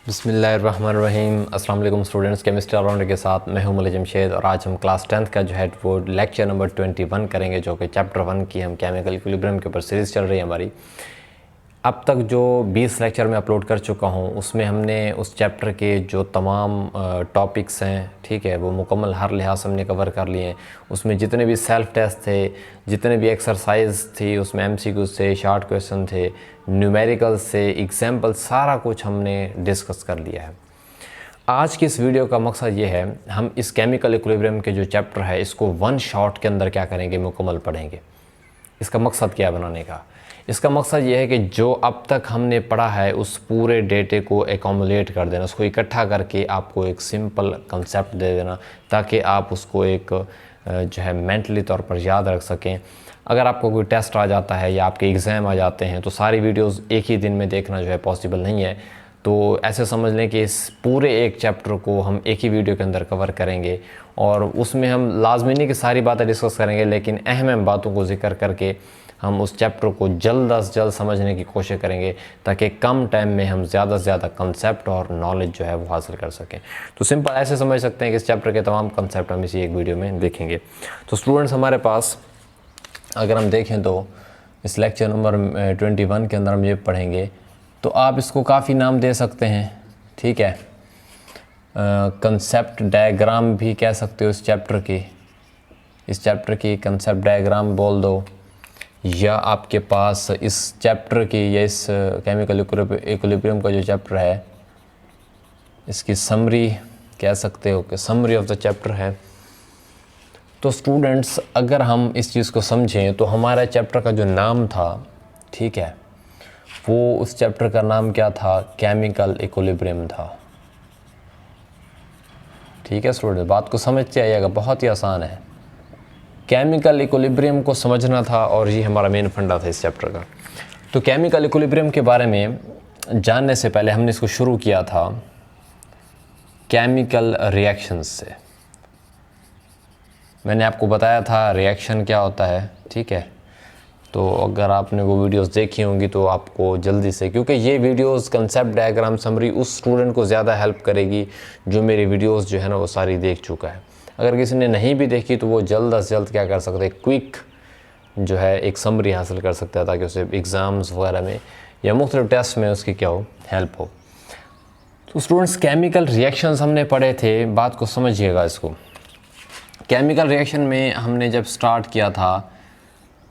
बिस्मिल्लाहिर्रहमानिर्रहीम। अस्सलाम वालेकुम स्टूडेंट्स, केमिस्ट्री ऑलराउंडर के साथ मैं हूं मौलवी जमशेद और आज हम क्लास 10th का जो है वो लेक्चर नंबर 21 करेंगे, जो कि चैप्टर 1 की हम केमिकल इक्विलिब्रियम के ऊपर सीरीज़ चल रही है हमारी। अब तक जो 20 लेक्चर मैं अपलोड कर चुका हूं उसमें हमने उस चैप्टर के जो तमाम टॉपिक्स हैं, ठीक है, वो मुकम्मल हर लिहाज से हमने कवर कर लिए हैं। उसमें जितने भी सेल्फ टेस्ट थे, जितने भी एक्सरसाइज थी, उसमें MCQs थे, शॉर्ट क्वेश्चन थे, न्यूमेरिकल्स से एग्जाम्पल, सारा कुछ हमने डिस्कस कर लिया है। आज की इस वीडियो का मकसद ये है, हम इस केमिकल इक्विलिब्रियम के जो चैप्टर है इसको वन शॉट के अंदर क्या करेंगे, मुकम्मल पढ़ेंगे। इसका मकसद क्या है बनाने का? इसका मकसद ये है कि जो अब तक हमने पढ़ा है उस पूरे डेटे को एकमुलेट कर देना, उसको इकट्ठा करके आपको एक सिंपल कंसेप्ट दे देना, ताकि आप उसको एक जो है मेंटली तौर पर याद रख सकें। अगर आपको कोई टेस्ट आ जाता है या आपके एग्ज़ाम आ जाते हैं तो सारी वीडियोस एक ही दिन में देखना जो है पॉसिबल नहीं है। तो ऐसे समझ लें कि इस पूरे एक चैप्टर को हम एक ही वीडियो के अंदर कवर करेंगे और उसमें हम लाजमी नहीं कि सारी बातें डिस्कस करेंगे, लेकिन अहम बातों को जिक्र करके हम उस चैप्टर को जल्द से जल्द समझने की कोशिश करेंगे, ताकि कम टाइम में हम ज़्यादा से ज़्यादा कंसेप्ट और नॉलेज जो है वो हासिल कर सकें। तो सिंपल ऐसे समझ सकते हैं कि इस चैप्टर के तमाम कंसेप्ट हम इसी एक वीडियो में देखेंगे। तो स्टूडेंट्स, हमारे पास अगर हम देखें तो इस लेक्चर नंबर 21 के अंदर हम ये पढ़ेंगे, तो आप इसको काफ़ी नाम दे सकते हैं, ठीक है। कंसेप्ट डायग्राम भी कह सकते हो इस चैप्टर की कंसेप्ट डायग्राम बोल दो, या आपके पास इस चैप्टर की या इस केमिकल इक्विलिब्रियम का जो चैप्टर है इसकी समरी कह सकते हो कि समरी ऑफ द चैप्टर है। तो स्टूडेंट्स, अगर हम इस चीज़ को समझें तो हमारा चैप्टर का जो नाम था, ठीक है, वो उस चैप्टर का नाम क्या था? केमिकल इक्विलिब्रियम था। ठीक है स्टूडेंट, बात को समझते आइएगा, बहुत ही आसान है। केमिकल इक्विलिब्रियम को समझना था और ये हमारा मेन फंडा था इस चैप्टर का। तो केमिकल इक्विलिब्रियम के बारे में जानने से पहले हमने इसको शुरू किया था केमिकल रिएक्शंस से। मैंने आपको बताया था रिएक्शन क्या होता है, ठीक है। तो अगर आपने वो वीडियोस देखी होंगी तो आपको जल्दी से, क्योंकि ये वीडियोस कंसेप्ट डायग्राम समरी उस स्टूडेंट को ज़्यादा हेल्प करेगी जो मेरी वीडियोस जो है ना वो सारी देख चुका है। अगर किसी ने नहीं भी देखी तो वो जल्द से जल्द क्या कर सकते हैं, क्विक जो है एक समरी हासिल कर सकता है, ताकि उसे एग्ज़ाम्स वगैरह में या मुख्तलिफ टेस्ट में उसकी क्या हो, हेल्प हो। तो स्टूडेंट्स, केमिकल रिएक्शंस हमने पढ़े थे, बात को समझिएगा इसको। केमिकल रिएक्शन में हमने जब स्टार्ट किया था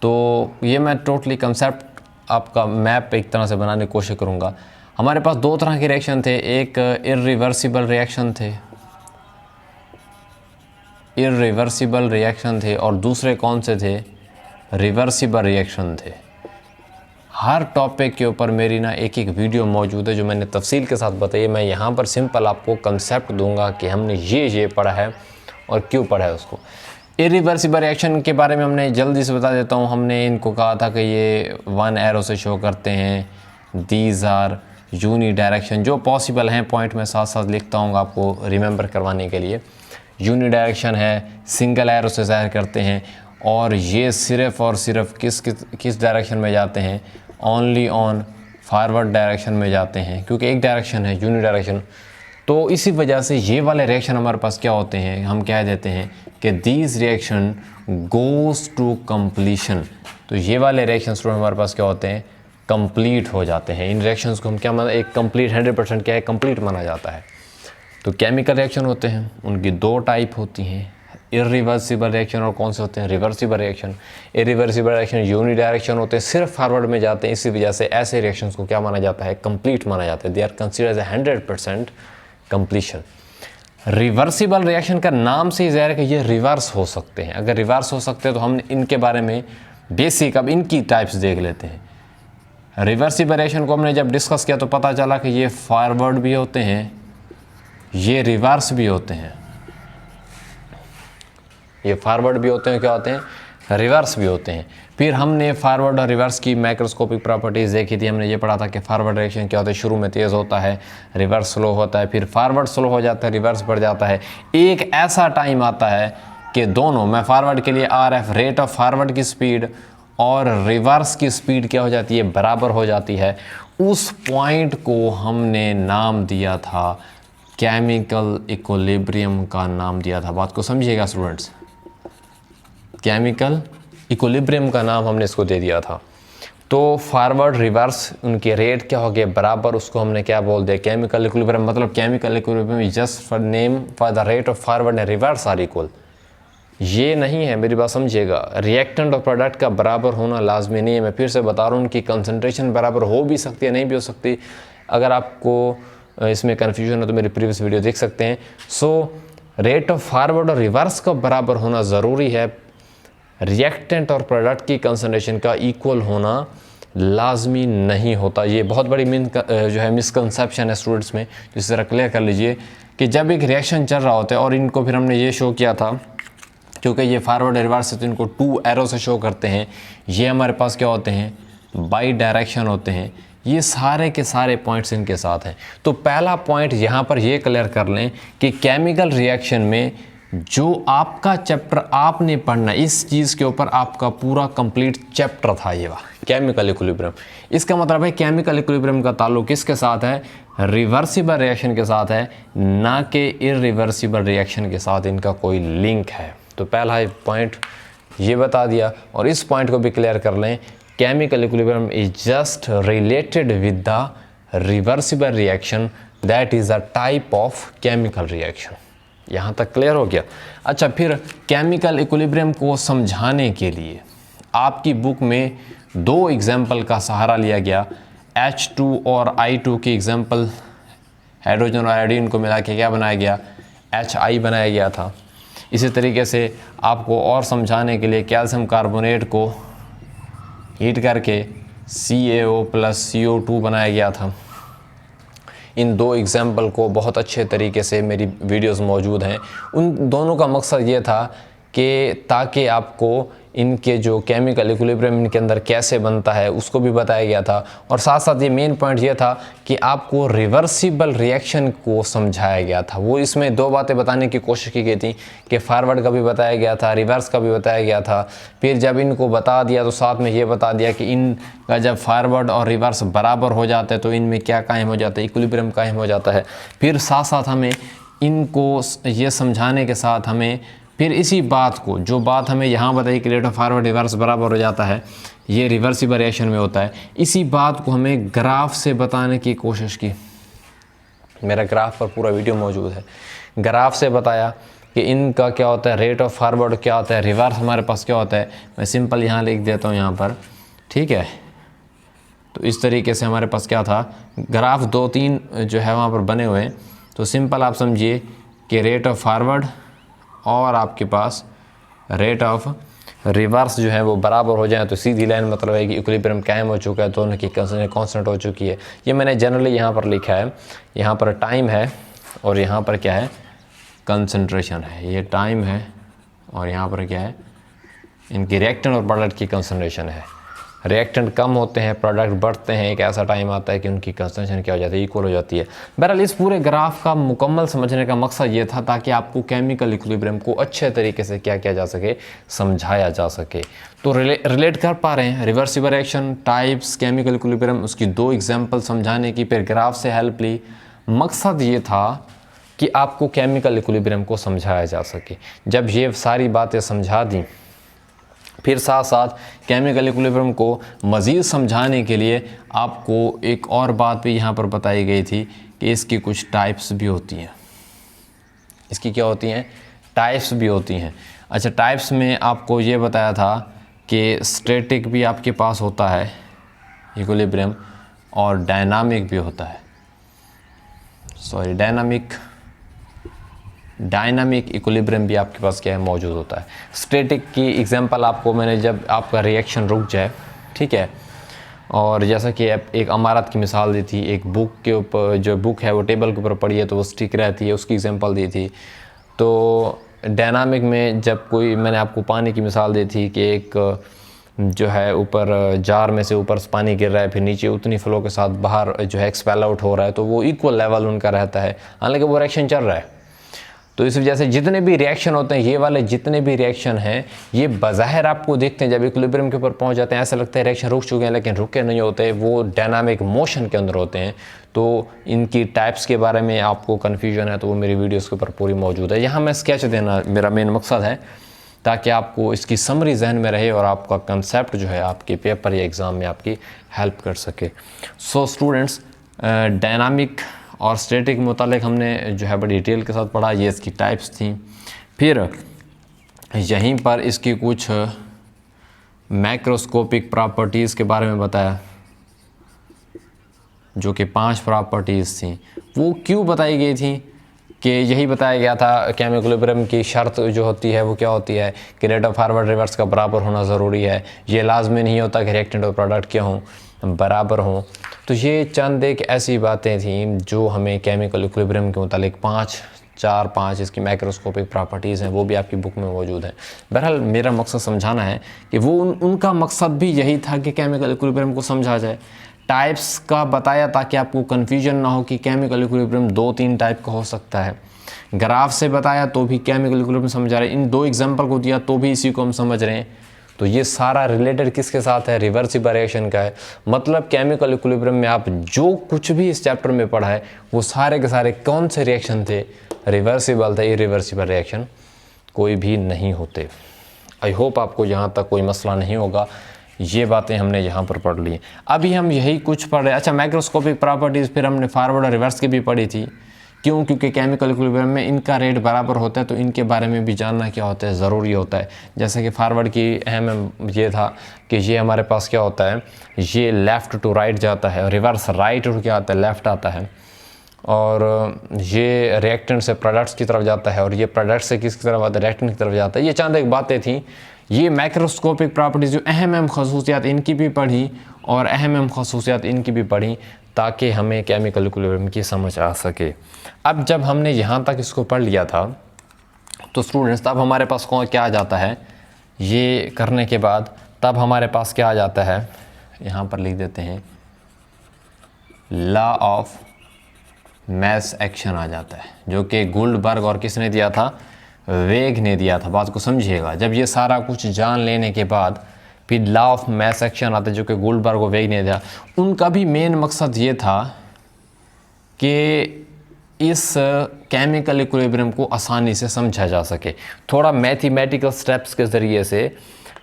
तो ये मैं टोटली कंसेप्ट आपका मैप एक तरह से बनाने की कोशिश करूँगा। हमारे पास दो तरह के रिएक्शन थे, एक इर्रिवर्सिबल रिएक्शन थे और दूसरे कौन से थे? रिवर्सिबल रिएक्शन थे। हर टॉपिक के ऊपर मेरी ना एक एक वीडियो मौजूद है जो मैंने तफसील के साथ बताई। मैं यहाँ पर सिंपल आपको कंसेप्ट दूंगा कि हमने ये पढ़ा है और क्यों पढ़ा है उसको। इरिवर्सिबल रिएक्शन के बारे में हमने जल्दी से बता देता हूँ। हमने इनको कहा था कि ये वन एरो से शो करते हैं, दीज आर यूनी डायरेक्शन, जो पॉसिबल हैं पॉइंट में साथ साथ लिखता हूँ आपको रिमेंबर करवाने के लिए। यूनी डायरेक्शन है, सिंगल एरो से ज़ाहिर करते हैं, और ये सिर्फ़ और सिर्फ किस डायरेक्शन में जाते हैं? ओनली ऑन फॉरवर्ड डायरेक्शन में जाते हैं, क्योंकि एक डायरेक्शन है यूनी डायरेक्शन। तो इसी वजह से ये वाले रिएक्शन हमारे पास क्या होते हैं, हम कह देते हैं कि these reaction goes to completion. तो ये वाले रिएक्शन स्टूडेंट हमारे पास क्या होते हैं? कंप्लीट हो जाते हैं। इन रिएक्शंस को हम क्या माना, एक कंप्लीट 100% क्या है, कंप्लीट माना जाता है। तो केमिकल रिएक्शन होते हैं, उनकी दो टाइप होती हैं, इरिवर्सिबल रिएक्शन और कौन से होते हैं? Reversible reaction. Irreversible reaction uni direction होते हैं, सिर्फ फॉरवर्ड में जाते हैं, इसी वजह से ऐसे रिएक्शंस को क्या माना जाता है? कंप्लीट माना जाता है। They are considered as 100% completion. Reversible reaction का नाम से ही ज़ाहिर है कि ये रिवर्स हो सकते हैं। अगर रिवर्स हो सकते हैं तो हम इनके बारे में बेसिक अब इनकी टाइप्स देख लेते हैं। रिवर्सिबल रिएक्शन को हमने जब डिस्कस किया तो पता चला कि ये फॉरवर्ड भी होते हैं, ये रिवर्स भी होते हैं। ये फॉरवर्ड भी होते हैं, क्या होते हैं? रिवर्स भी होते हैं। फिर हमने फॉरवर्ड और रिवर्स की माइक्रोस्कोपिक प्रॉपर्टीज़ देखी थी। हमने ये पढ़ा था कि फॉरवर्ड रिएक्शन क्या होता है, शुरू में तेज़ होता है, रिवर्स स्लो होता है, फिर फॉरवर्ड स्लो हो जाता है, रिवर्स बढ़ जाता है। एक ऐसा टाइम आता है कि दोनों, मैं फॉरवर्ड के लिए RF रेट ऑफ फॉरवर्ड की स्पीड और रिवर्स की स्पीड क्या हो जाती है? बराबर हो जाती है। उस पॉइंट को हमने नाम दिया था केमिकल इक्विलिब्रियम का नाम दिया था। बात को समझिएगा स्टूडेंट्स, केमिकल इक्विलिब्रियम का नाम हमने इसको दे दिया था। तो फॉरवर्ड रिवर्स उनके रेट क्या हो गए बराबर, उसको हमने क्या बोल दिया केमिकल इक्विलिब्रियम। मतलब chemical equilibrium is just for name for the rate of forward and reverse are equal. ये नहीं है, मेरी बात समझिएगा, रिएक्टेंट और प्रोडक्ट का बराबर होना लाजमी नहीं है। मैं फिर से बता रहा हूँ, उनकी कंसंट्रेशन बराबर हो भी सकती है, नहीं भी हो सकती। अगर आपको इसमें कन्फ्यूजन हो तो मेरी प्रीवियस वीडियो देख सकते हैं। सो रेट ऑफ फॉरवर्ड और रिवर्स का बराबर होना ज़रूरी है, रिएक्टेंट और प्रोडक्ट की कंसंट्रेशन का इक्वल होना लाजमी नहीं होता। ये बहुत बड़ी जो है मिसकंसेप्शन है स्टूडेंट्स में, जिस तरह क्लियर कर लीजिए कि जब एक रिएक्शन चल रहा होता है और इनको फिर हमने ये शो किया था, क्योंकि ये फॉरवर्ड रिवर्स है तो इनको 2 एरो से शो करते हैं। ये हमारे पास क्या होते हैं, बाई डायरेक्शन होते हैं। ये सारे के सारे पॉइंट्स इनके साथ हैं। तो पहला पॉइंट यहाँ पर ये क्लियर कर लें कि केमिकल रिएक्शन में जो आपका चैप्टर आपने पढ़ना, इस चीज़ के ऊपर आपका पूरा कंप्लीट चैप्टर था ये केमिकल इक्विलिब्रियम। इसका मतलब है केमिकल इक्विलिब्रियम का ताल्लुक किसके साथ है, रिवर्सिबल रिएक्शन के साथ है, ना कि इरिवर्सिबल रिएक्शन के साथ इनका कोई लिंक है। तो पहला पॉइंट ये बता दिया, और इस पॉइंट को भी क्लियर कर लें, chemical equilibrium is just related with the reversible reaction, that is a type of chemical reaction. यहाँ तक क्लियर हो गया। अच्छा, फिर केमिकल इक्विलिब्रियम को समझाने के लिए आपकी बुक में 2 एग्जाम्पल का सहारा लिया गया। H2 और I2 की एग्जाम्पल, हाइड्रोजन और आयोडीन को मिला के क्या बनाया गया, HI बनाया गया था। इसी तरीके से आपको और समझाने के लिए कैल्शियम कार्बोनेट को हीट करके CaO + CO2 बनाया गया था। इन 2 एग्जाम्पल को बहुत अच्छे तरीके से मेरी वीडियोस मौजूद हैं। उन दोनों का मकसद ये था कि ताकि आपको इनके जो केमिकल इक्विलिब्रियम इनके अंदर कैसे बनता है उसको भी बताया गया था, और साथ साथ ये मेन पॉइंट ये था कि आपको रिवर्सिबल रिएक्शन को समझाया गया था। वो इसमें 2 बातें बताने की कोशिश की गई थी कि फॉरवर्ड का भी बताया गया था, रिवर्स का भी बताया गया था। फिर जब इनको बता दिया तो साथ में ये बता दिया कि इनका जब फॉरवर्ड और रिवर्स बराबर हो जाते हैं तो इनमें क्या कायम हो जाता है, इक्विलिब्रियम कायम हो जाता है। फिर साथ साथ हमें इनको ये समझाने के साथ हमें फिर इसी बात को, जो बात हमें यहाँ बताई कि रेट ऑफ फॉरवर्ड रिवर्स बराबर हो जाता है, ये रिवर्सिबल रिएक्शन में होता है, इसी बात को हमें ग्राफ से बताने की कोशिश की। मेरा ग्राफ पर पूरा वीडियो मौजूद है। ग्राफ से बताया कि इनका क्या होता है, रेट ऑफ फॉरवर्ड क्या होता है, रिवर्स हमारे पास क्या होता है। मैं सिंपल यहाँ लिख देता हूँ यहाँ पर, ठीक है। तो इस तरीके से हमारे पास क्या था, ग्राफ 2-3 जो है वहाँ पर बने हुए हैं। तो सिंपल आप समझिए कि रेट ऑफ फॉरवर्ड और आपके पास रेट ऑफ रिवर्स जो है वो बराबर हो जाए तो सीधी लाइन मतलब है कि इक्विलिब्रियम कायम हो चुका है, दोनों की कंसंट्रेशन कांस्टेंट हो चुकी है। ये मैंने जनरली यहाँ पर लिखा है, यहाँ पर टाइम है और यहाँ पर क्या है, कंसंट्रेशन है। ये टाइम है और यहाँ पर क्या है, इनकी रिएक्टेंट और प्रोडक्ट की कंसंट्रेशन है। रिएक्टेंट कम होते हैं, प्रोडक्ट बढ़ते हैं, एक ऐसा टाइम आता है कि उनकी कंसंट्रेशन क्या हो जाती है, इक्वल हो जाती है। बहरहाल इस पूरे ग्राफ का मुकम्मल समझने का मकसद ये था ताकि आपको केमिकल इक्विलिब्रियम को अच्छे तरीके से क्या किया जा सके, समझाया जा सके। तो रिलेट कर पा रहे हैं, reversible reaction, types, chemical equilibrium, उसकी 2 एग्जाम्पल समझाने की, फिर ग्राफ से हेल्प ली। मकसद ये था कि आपको केमिकल इक्विलिब्रियम को समझाया जा सके। जब ये सारी बातें समझा दी, फिर साथ साथ केमिकल इक्विलिब्रियम को मज़ीद समझाने के लिए आपको एक और बात भी यहाँ पर बताई गई थी कि इसकी कुछ टाइप्स भी होती हैं। इसकी क्या होती हैं, टाइप्स भी होती हैं। अच्छा, टाइप्स में आपको ये बताया था कि स्टैटिक भी आपके पास होता है इक्विलिब्रियम, और डायनामिक भी होता है। सॉरी, डायनामिक इक्विलिब्रियम भी आपके पास क्या है, मौजूद होता है। स्टैटिक की एग्जांपल आपको मैंने, जब आपका रिएक्शन रुक जाए, ठीक है, और जैसा कि एक इमारत की मिसाल दी थी, एक बुक के ऊपर, जो बुक है वो टेबल के ऊपर पड़ी है तो वो स्टिक रहती है, उसकी एग्जांपल दी थी। तो डायनामिक में जब कोई, मैंने आपको पानी की मिसाल दी थी कि एक जो है ऊपर जार में से ऊपर पानी गिर रहा है, फिर नीचे उतनी फ्लो के साथ बाहर जो है एक्सपेल आउट हो रहा है, तो वो इक्वल लेवल उनका रहता है, हालांकि वो रिएक्शन चल रहा है। तो इस वजह से जितने भी रिएक्शन होते हैं, ये वाले जितने भी रिएक्शन हैं, ये बज़ाहिर आपको देखते हैं जब इक्विलिब्रियम के ऊपर पहुंच जाते हैं ऐसा लगता है रिएक्शन रुक चुके हैं, लेकिन रुके नहीं होते, वो डायनामिक मोशन के अंदर होते हैं। तो इनकी टाइप्स के बारे में आपको कन्फ्यूजन है तो वो मेरी वीडियोज़ के ऊपर पूरी मौजूद है। यहाँ मैं स्केच देना मेरा मेन मकसद है ताकि आपको इसकी समरी जहन में रहे और आपका कंसेप्ट जो है आपके पेपर या एग्ज़ाम में आपकी हेल्प कर सके। सो स्टूडेंट्स, डायनामिक और स्टैटिक मुतालिक हमने जो है बड़ी डिटेल के साथ पढ़ा, ये इसकी टाइप्स थी। फिर यहीं पर इसकी कुछ मैक्रोस्कोपिक प्रॉपर्टीज़ के बारे में बताया, जो कि 5 प्रॉपर्टीज़ थी। वो क्यों बताई गई थी कि यही बताया गया था कि इक्विलिब्रियम की शर्त जो होती है वो क्या होती है कि रेट ऑफ फॉरवर्ड रिवर्स का बराबर होना ज़रूरी है। ये लाजमी नहीं होता कि रिएक्टेंट और प्रोडक्ट क्या हों, बराबर हों। तो ये चंद एक ऐसी बातें थीं जो हमें केमिकल इक्विलिब्रियम के मुतालिक 5 इसकी माइक्रोस्कोपिक प्रॉपर्टीज़ हैं, वो भी आपकी बुक में मौजूद हैं। बहरहाल मेरा मकसद समझाना है कि वो उनका मकसद भी यही था कि केमिकल इक्विलिब्रियम को समझा जाए। टाइप्स का बताया ताकि आपको कन्फ्यूजन ना हो कि केमिकल इक्विलिब्रियम 2-3 टाइप का हो सकता है। ग्राफ से बताया तो भी केमिकल इक्विलिब्रियम समझ आ रहे हैं, इन 2 एग्जाम्पल को दिया तो भी इसी को हम समझ रहे हैं। तो ये सारा रिलेटेड किसके साथ है? रिवर्सिबल रिएक्शन का है। मतलब केमिकल इक्विलिब्रियम में आप जो कुछ भी इस चैप्टर में पढ़ा है वो सारे के सारे कौन से रिएक्शन थे? रिवर्सिबल थे, इरिवर्सिबल रिएक्शन कोई भी नहीं होते। आई होप आपको यहाँ तक कोई मसला नहीं होगा। ये बातें हमने यहाँ पर पढ़ ली। अभी हम यही कुछ पढ़ रहे हैं। अच्छा, माइक्रोस्कोपिक प्रॉपर्टीज़ फिर हमने फॉरवर्ड और रिवर्स की भी पढ़ी थी। क्यों? क्योंकि केमिकल इक्विलिब्रियम में इनका रेट बराबर होता है तो इनके बारे में भी जानना क्या होता है, ज़रूरी होता है। जैसे कि फॉरवर्ड की अहम ये था कि ये हमारे पास क्या होता है, ये लेफ़्ट टू राइट जाता है, रिवर्स राइट टू क्या आता है, लेफ़्ट आता है, और ये रिएक्टेंट से प्रोडक्ट्स की तरफ जाता है, और ये प्रोडक्ट से किसकी तरफ आता है, रिएक्टेंट की तरफ जाता है। ये चंद एक बातें थी। ये माइक्रोस्कोपिक प्रॉपर्टीज़ जो अहम खसूसियात इनकी भी पढ़ी और अहम खसूसियात इनकी भी पढ़ी ताकि हमें केमिकल इक्विलिब्रियम की समझ आ सके। अब जब हमने यहाँ तक इसको पढ़ लिया था तो स्टूडेंट्स तब हमारे पास क्या आ जाता है, ये करने के बाद तब हमारे पास क्या आ जाता है, यहाँ पर लिख देते हैं लॉ ऑफ मास एक्शन आ जाता है, जो कि गोल्डबर्ग और किसने दिया था, वेग ने दिया था। बात को समझिएगा। जब ये सारा कुछ जान लेने के बाद फिर लॉ ऑफ मास एक्शन आता है जो कि गोल्डबर्ग और वेग ने दिया। उनका भी मेन मकसद ये था कि इस केमिकल इक्विलिब्रियम को आसानी से समझा जा सके। थोड़ा मैथमेटिकल स्टेप्स के ज़रिए से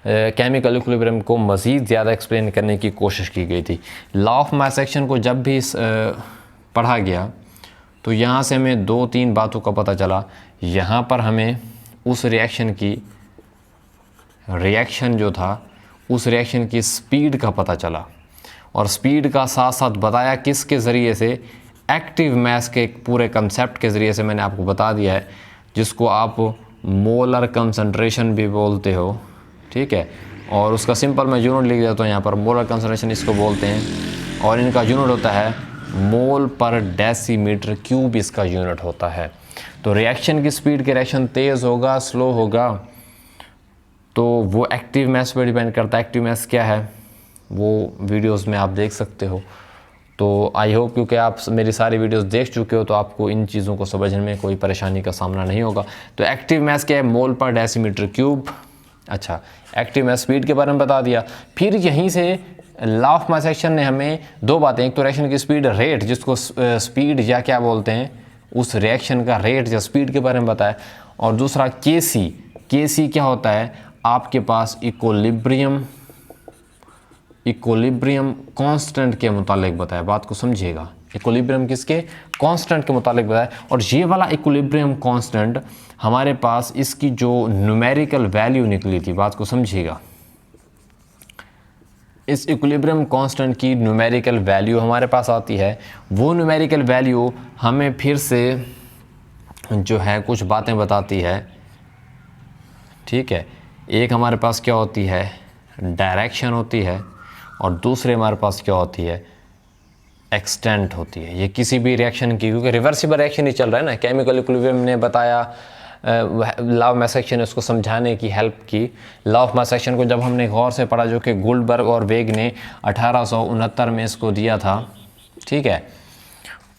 केमिकल इक्विलिब्रियम को मज़ीद ज़्यादा एक्सप्लेन करने की कोशिश की गई थी। लॉ ऑफ मास एक्शन को जब भी पढ़ा गया तो यहाँ से हमें 2-3 बातों का पता चला। यहाँ पर हमें उस रिएक्शन जो था उस रिएक्शन की स्पीड का पता चला, और स्पीड का साथ साथ बताया किसके ज़रिए से, एक्टिव मास के पूरे कंसेप्ट के ज़रिए से मैंने आपको बता दिया है, जिसको आप मोलर कंसंट्रेशन भी बोलते हो, ठीक है। और उसका सिंपल मैं यूनिट लिख देता हूँ यहाँ पर, मोलर कंसंट्रेशन इसको बोलते हैं, और इनका यूनिट होता है मोल पर डेसीमीटर क्यूब, इसका यूनिट होता है। तो रिएक्शन की स्पीड के रिएक्शन तेज़ होगा स्लो होगा तो वो एक्टिव मास पर डिपेंड करता है। एक्टिव मास क्या है वो वीडियोस में आप देख सकते हो। तो आई होप क्योंकि आप मेरी सारी वीडियोस देख चुके हो तो आपको इन चीज़ों को समझने में कोई परेशानी का सामना नहीं होगा। तो एक्टिव मास क्या है, मोल पर डेसीमीटर क्यूब। अच्छा, एक्टिव मास स्पीड के बारे में बता दिया। फिर यहीं से लॉ ऑफ मास एक्शन ने हमें 2 बातें, एक तो रिएक्शन की स्पीड रेट, जिसको स्पीड या क्या बोलते हैं, उस रिएक्शन का रेट या स्पीड के बारे में बताया, और दूसरा केसी क्या होता है, आपके पास इक्विलिब्रियम कांस्टेंट के मुतालिक बताया। बात को समझिएगा, इक्विलिब्रियम किसके, कांस्टेंट के मुतालिक बताया। और ये वाला इक्विलिब्रियम कांस्टेंट हमारे पास इसकी जो न्यूमेरिकल वैल्यू निकली थी, बात को समझिएगा, इस इक्विलिब्रियम कांस्टेंट की न्यूमेरिकल वैल्यू हमारे पास आती है। वो न्यूमेरिकल वैल्यू हमें फिर से जो है कुछ बातें बताती है, ठीक है। एक हमारे पास क्या होती है, डायरेक्शन होती है, और दूसरे हमारे पास क्या होती है, एक्सटेंट होती है। ये किसी भी रिएक्शन की, क्योंकि रिवर्सिबल रिएक्शन ही चल रहा है ना, केमिकल इक्विलिब्रियम ने बताया, लॉ ऑफ मास एक्शन उसको समझाने की हेल्प की। लॉ ऑफ मास एक्शन को जब हमने गौर से पढ़ा, जो कि गोल्डबर्ग और वेग ने 1869 में इसको दिया था, ठीक है,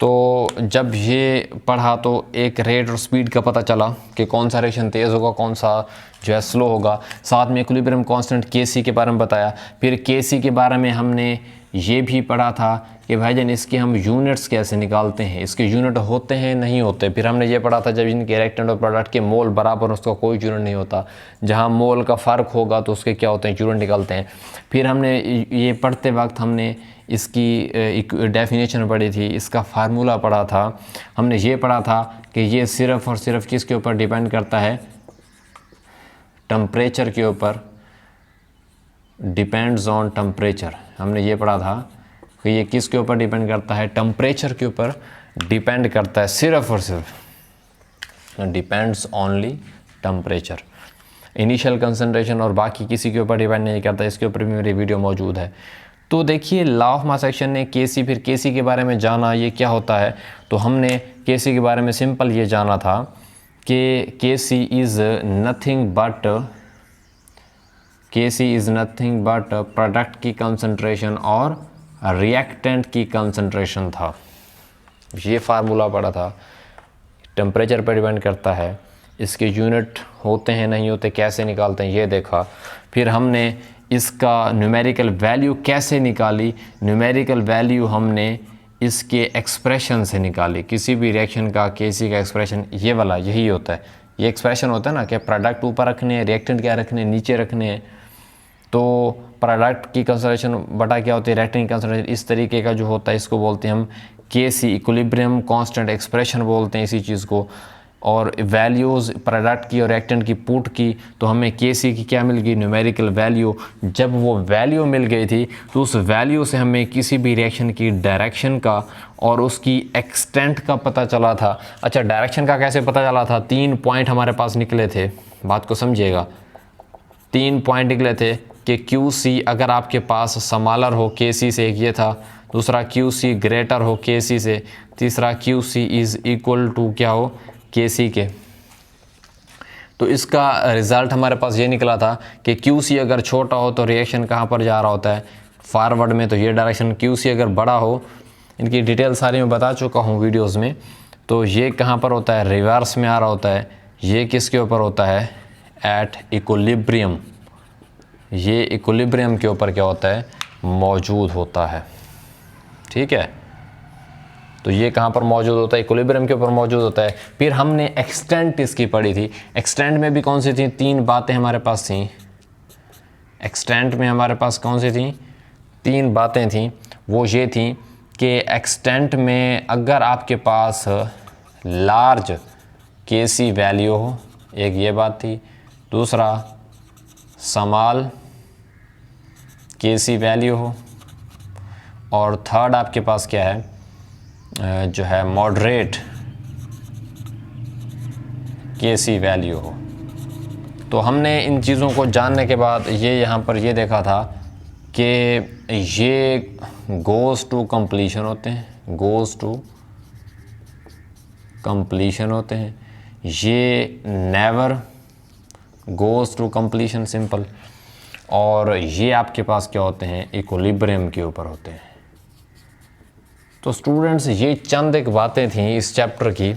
तो जब ये पढ़ा तो एक रेट और स्पीड का पता चला कि कौन सा रिएक्शन तेज़ होगा, कौन सा जो है स्लो होगा। साथ में इक्विलिब्रियम कांस्टेंट Kc के बारे में बताया। फिर Kc के बारे में हमने ये भी पढ़ा था कि भाईजान इसके हम यूनिट्स कैसे निकालते हैं, इसके यूनिट होते हैं नहीं होते। फिर हमने ये पढ़ा था जब इनके रिएक्टेंट और प्रोडक्ट के मोल बराबर उसका कोई यूनिट नहीं होता, जहाँ मोल का फ़र्क होगा तो उसके क्या होते हैं, यूनिट निकालते हैं। फिर हमने ये पढ़ते वक्त हमने इसकी डेफिनेशन पढ़ी थी, इसका फार्मूला पढ़ा था। हमने ये पढ़ा था कि ये सिर्फ़ और सिर्फ किसके ऊपर डिपेंड करता है, टेम्परेचर के ऊपर, डिपेंड्स ऑन टेम्परेचर। हमने ये पढ़ा था कि ये किसके ऊपर डिपेंड करता है, टेम्परेचर के ऊपर डिपेंड करता है, सिर्फ और सिर्फ depends only temperature. Initial concentration और बाकी किसी के ऊपर डिपेंड नहीं करता। इसके ऊपर भी मेरी वीडियो मौजूद है। तो देखिए लॉ ऑफ मास एक्शन ने Kc, फिर Kc के बारे में जाना ये क्या होता है। तो हमने Kc के बारे में सिंपल ये जाना था कि Kc is nothing but product की कंसंट्रेशन और रिएक्टेंट की कंसंट्रेशन था। ये फार्मूला पड़ा था। टेम्परेचर पर डिपेंड करता है, इसके यूनिट होते हैं नहीं होते, कैसे निकालते हैं ये देखा। फिर हमने इसका न्यूमेरिकल वैल्यू कैसे निकाली, न्यूमेरिकल वैल्यू हमने इसके एक्सप्रेशन से निकाली। किसी भी रिएक्शन का Kc का एक्सप्रेशन ये वाला यही होता है, ये एक्सप्रेशन होता है ना कि प्रोडक्ट ऊपर रखने हैं, रिएक्टेंट क्या रखने हैं, नीचे रखने हैं। तो प्रोडक्ट की कंसंट्रेशन बटा क्या होती है, रिएक्टेंट की कंसंट्रेशन। इस तरीके का जो होता है इसको बोलते हैं हम Kc, इक्विलिब्रियम कांस्टेंट एक्सप्रेशन बोलते हैं इसी चीज़ को। और वैल्यूज़ प्रोडक्ट की और रिएक्टेंट की पुट की, तो हमें Kc की क्या मिल गई, न्यूमेरिकल वैल्यू। जब वो वैल्यू मिल गई थी तो उस वैल्यू से हमें किसी भी रिएक्शन की डायरेक्शन का और उसकी एक्सटेंट का पता चला था। अच्छा, डायरेक्शन का कैसे पता चला था, 3 पॉइंट हमारे पास निकले थे, बात को समझिएगा। 3 पॉइंट निकले थे कि Qc अगर आपके पास स्मॉलर हो Kc से, एक ये था, दूसरा Qc ग्रेटर हो Kc से, तीसरा Qc इज़ इक्वल टू क्या हो, Kc के। तो इसका रिज़ल्ट हमारे पास ये निकला था कि Qc अगर छोटा हो तो रिएक्शन कहाँ पर जा रहा होता है, फॉरवर्ड में, तो ये डायरेक्शन। Qc अगर बड़ा हो, इनकी डिटेल सारी मैं बता चुका हूँ वीडियोस में, तो ये कहाँ पर होता है, रिवर्स में आ रहा होता है। ये किसके ऊपर होता है, एट इक्विलिब्रियम। ये इक्विलिब्रियम के ऊपर क्या होता है, मौजूद होता है। ठीक है, तो ये कहाँ पर मौजूद होता है, इक्विलिब्रियम के ऊपर मौजूद होता है। फिर हमने एक्सटेंट इसकी पढ़ी थी। एक्सटेंट में भी कौन सी थी, 3 बातें हमारे पास थी। एक्सटेंट में हमारे पास कौन सी थी, 3 बातें थी। वो ये थी कि एक्सटेंट में अगर आपके पास लार्ज Kc वैल्यू हो, एक ये बात थी। दूसरा स्मॉल Kc वैल्यू हो, और थर्ड आपके पास क्या है, जो है मॉडरेट Kc वैल्यू हो। तो हमने इन चीज़ों को जानने के बाद ये यहाँ पर ये देखा था कि ये गोज़ टू कंप्लीशन होते हैं, गोज़ टू कंप्लीशन होते हैं। ये never goes to completion, simple. और ये आपके पास क्या होते हैं, इक्विलिब्रियम के ऊपर होते हैं। तो स्टूडेंट्स, ये चंद एक बातें थीं इस चैप्टर की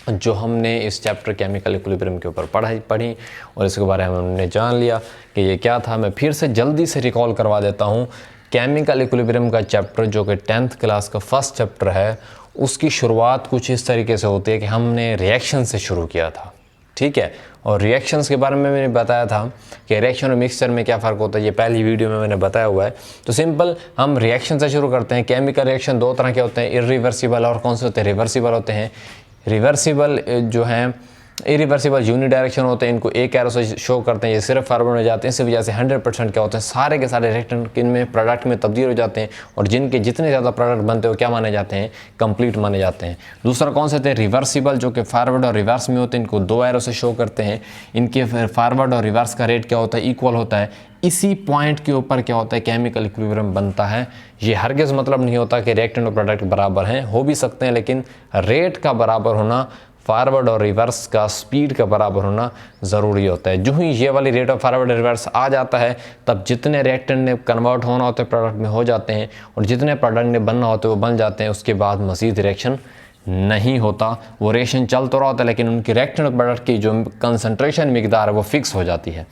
जो हमने इस चैप्टर केमिकल इक्विलिब्रियम के ऊपर पढ़ी और इसके बारे में हमने जान लिया कि ये क्या था। मैं फिर से जल्दी से रिकॉल करवा देता हूँ। केमिकल इक्विलिब्रियम का चैप्टर जो कि 10th क्लास का फर्स्ट चैप्टर है, उसकी शुरुआत कुछ इस तरीके से होती है कि हमने रिएक्शन से शुरू किया था। ठीक है, और रिएक्शंस के बारे में मैंने बताया था कि रिएक्शन और मिक्सचर में क्या फ़र्क होता है, ये पहली वीडियो में मैंने बताया हुआ है। तो सिंपल हम रिएक्शन से शुरू करते हैं। केमिकल रिएक्शन 2 तरह के होते हैं, इरिवर्सिबल और कौन से होते हैं, रिवर्सिबल होते हैं। रिवर्सिबल जो हैं, इरिवर्सिबल यूनिडायरेक्शन होते हैं, इनको एक एरो से शो करते हैं, ये सिर्फ फॉरवर्ड में जाते हैं। इसी वजह से 100% क्या होते हैं, सारे के सारे रिएक्टेंट इनमें प्रोडक्ट में तब्दील हो जाते हैं, और जिनके जितने ज़्यादा प्रोडक्ट बनते हैं वो क्या माने जाते हैं, कंप्लीट माने जाते हैं। दूसरा कौन से थे, रिवर्सिबल, जो कि फॉरवर्ड और रिवर्स में होते हैं, इनको 2 एरो से शो करते हैं। इनके फॉरवर्ड और रिवर्स का रेट क्या होता है, इक्वल होता है। इसी पॉइंट के ऊपर क्या होता है, केमिकल इक्विलिब्रियम बनता है। ये हरगिज़ मतलब नहीं होता कि रिएक्टेंट और प्रोडक्ट बराबर हैं, हो भी सकते हैं, लेकिन रेट का बराबर होना फॉरवर्ड और रिवर्स का स्पीड का बराबर होना ज़रूरी होता है। जो ही ये वाली रेट ऑफ फॉरवर्ड रिवर्स आ जाता है तब जितने रिएक्टेंट ने कन्वर्ट होना होते हैं प्रोडक्ट में हो जाते हैं और जितने प्रोडक्ट ने बनना होते हैं वो बन जाते हैं। उसके बाद मज़ीद रिएक्शन नहीं होता, वो रिएक्शन चल तो रहा होता है लेकिन उनकी रिएक्टेंट प्रोडक्ट की जो कंसनट्रेशन मिकदार है वो फिक्स हो जाती है।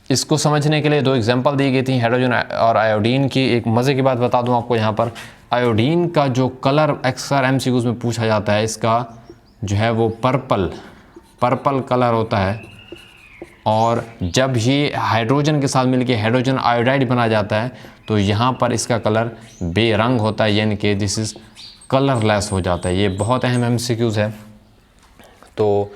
इसको समझने के लिए दो एग्जांपल दी गई थी हाइड्रोजन और आयोडीन की। एक मज़े की बात बता दूं आपको, यहाँ पर आयोडीन का जो कलर अक्सर एमसीक्यूज़ में पूछा जाता है, इसका जो है वो पर्पल कलर होता है और जब ये हाइड्रोजन के साथ मिलकर हाइड्रोजन आयोडाइड बना जाता है तो यहाँ पर इसका कलर बेरंग होता है, यानी कि दिस इज़ कलरलेस हो जाता है। ये बहुत अहम एमसीक्यूज़ है। तो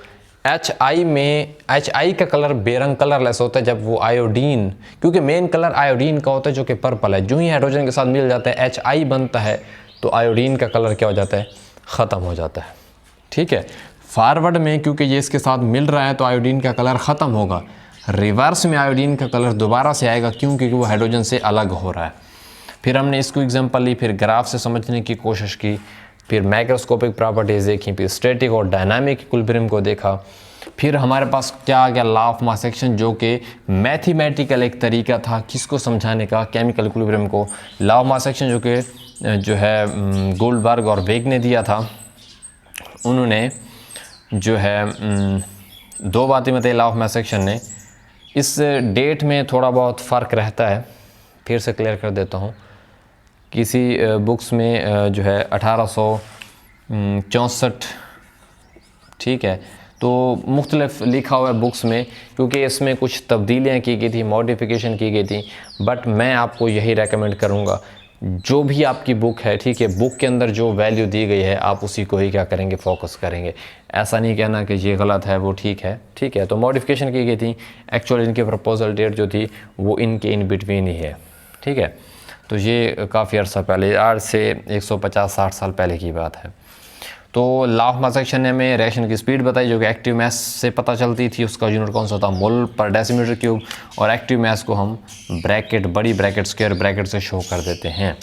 HI का कलर बेरंग कलरलेस होता है जब वो आयोडीन, क्योंकि मेन कलर आयोडीन का होता है जो कि पर्पल है। जो ही हाइड्रोजन के साथ मिल जाता है HI बनता है तो आयोडीन का कलर क्या हो जाता है, ख़त्म हो जाता है। ठीक है, फॉरवर्ड में क्योंकि ये इसके साथ मिल रहा है तो आयोडीन का कलर ख़त्म होगा। रिवर्स में आयोडीन का कलर दोबारा से आएगा क्योंकि वो हाइड्रोजन से अलग हो रहा है। फिर हमने इसको एग्जांपल ली, फिर ग्राफ से समझने की कोशिश की, फिर माइक्रोस्कोपिक प्रॉपर्टीज़ देखी, फिर स्टैटिक और डायनामिक इक्विलिब्रियम को देखा। फिर हमारे पास क्या आ गया, लॉ ऑफ मास एक्शन, जो कि मैथमेटिकल एक तरीका था किसको समझाने का, केमिकल इक्विलिब्रियम को। लॉ ऑफ मास एक्शन जो है गोल्डबर्ग और वेग ने दिया था। उन्होंने जो है दो बातें बताई लॉ ऑफ मास एक्शन ने। इस डेट में थोड़ा बहुत फ़र्क रहता है, फिर से क्लियर कर देता हूँ। किसी बुक्स में जो है 1864, ठीक है, तो मुख्तलिफ लिखा हुआ है बुक्स में, क्योंकि इसमें कुछ तब्दीलियाँ की गई थी, मॉडिफिकेशन की गई थी। बट मैं आपको यही रेकमेंड करूँगा, जो भी आपकी बुक है, ठीक है, बुक के अंदर जो वैल्यू दी गई है आप उसी को ही क्या करेंगे, फोकस करेंगे। ऐसा नहीं कहना कि ये गलत है वो ठीक है, ठीक है। तो मॉडिफिकेशन की गई थी, एक्चुअल इनकी प्रपोजल डेट जो थी वो इनके इन बिटवीन ही है, ठीक है। तो ये काफ़ी अर्सा पहले, आज से 150-60 साल पहले की बात है। तो लॉ ऑफ मास एक्शन ने हमें रिएक्शन की स्पीड बताई जो कि एक्टिव मैस से पता चलती थी। उसका यूनिट कौन सा था, मोल पर डेसीमीटर क्यूब, और एक्टिव मैस को हम ब्रैकेट, बड़ी ब्रैकेट, स्क्वायर ब्रैकेट से शो कर देते हैं।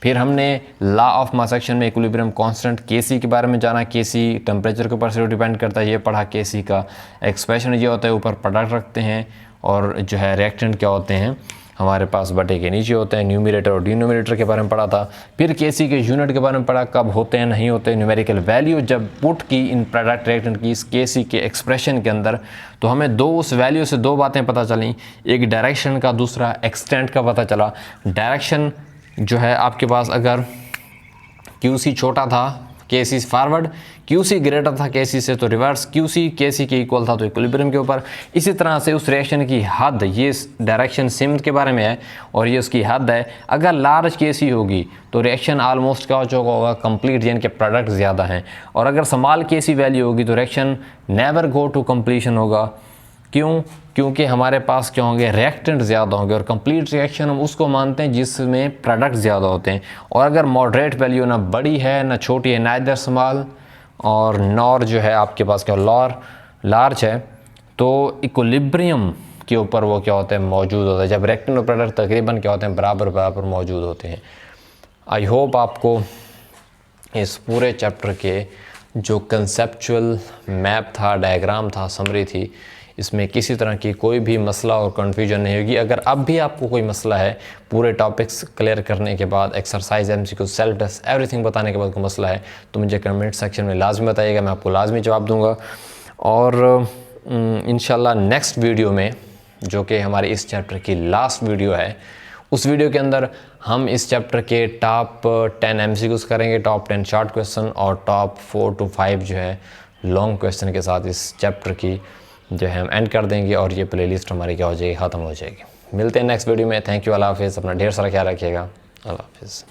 फिर हमने लॉ ऑफ मास एक्शन में इक्विलिब्रियम कांस्टेंट केसी के बारे में जाना। केसी टेम्परेचर के ऊपर से डिपेंड करता है, ये पढ़ा। केसी का एक्सप्रेशन ये होता है, ऊपर प्रोडक्ट रखते हैं और जो है रिएक्टेंट क्या होते हैं हमारे पास बटे के नीचे होते हैं। न्यूमरेटर और डिनोमिनेटर के बारे में पढ़ा था। फिर केसी के यूनिट के बारे में पढ़ा, कब होते हैं नहीं होते। न्यूमेरिकल वैल्यू जब पुट की इन प्रोडक्ट रिएक्टेंट की इस केसी के एक्सप्रेशन के अंदर, तो हमें उस वैल्यू से दो बातें पता चली, एक डायरेक्शन का, दूसरा एक्सटेंट का पता चला। डायरेक्शन जो है आपके पास अगर क्यूसी छोटा था केसी फॉरवर्ड, क्यूसी ग्रेटर था केसी से तो रिवर्स, क्यूसी केसी के इक्वल था तो इक्विलिब्रियम के ऊपर। इसी तरह से उस रिएक्शन की हद, ये डायरेक्शन सिमत के बारे में है और ये उसकी हद है। अगर लार्ज केसी होगी तो रिएक्शन ऑलमोस्ट क्या हो चुका होगा, कंप्लीट, यानी कि प्रोडक्ट ज़्यादा हैं। और अगर स्मॉल केसी वैल्यू होगी तो reaction never go to completion होगा। क्यों? क्योंकि हमारे पास क्या होंगे, रिएक्टेंट ज़्यादा होंगे। और कंप्लीट रिएक्शन हम उसको मानते हैं जिसमें प्रोडक्ट ज़्यादा होते हैं। और अगर मॉडरेट वैल्यू ना बड़ी है ना छोटी है, नाइदर स्मॉल और नॉर जो है आपके पास क्या लार्ज है, तो इक्विलिब्रियम के ऊपर वो क्या होता है, मौजूद होता है। जब रिएक्टेंट और प्रोडक्ट तकरीबन क्या होते हैं, बराबर मौजूद होते हैं। आई होप आपको इस पूरे चैप्टर के जो कंसेप्चुअल मैप था, डायग्राम था, समरी थी, इसमें किसी तरह की कोई भी मसला और कन्फ्यूजन नहीं होगी। अगर अब भी आपको कोई मसला है, पूरे टॉपिक्स क्लियर करने के बाद, exercise, MCQ, self test, everything बताने के बाद कोई मसला है तो मुझे कमेंट सेक्शन में लाजमी बताइएगा, मैं आपको लाजमी जवाब दूंगा। और इंशाल्लाह नेक्स्ट वीडियो में, जो कि हमारे इस चैप्टर की लास्ट वीडियो है, उस वीडियो के अंदर हम इस चैप्टर के टॉप 10 एमसीक्यूज़ करेंगे, टॉप 10 शॉर्ट क्वेश्चन और टॉप 4 to 5 जो है लॉन्ग क्वेश्चन के साथ इस चैप्टर की जो है हम एंड कर देंगे और ये प्लेलिस्ट हमारी क्या हो जाएगी, ख़त्म हो जाएगी। मिलते हैं नेक्स्ट वीडियो में। थैंक यू, अल्लाह हाफिज़। अपना ढेर सारा ख्याल रखिएगा। अल्लाह हाफिज़।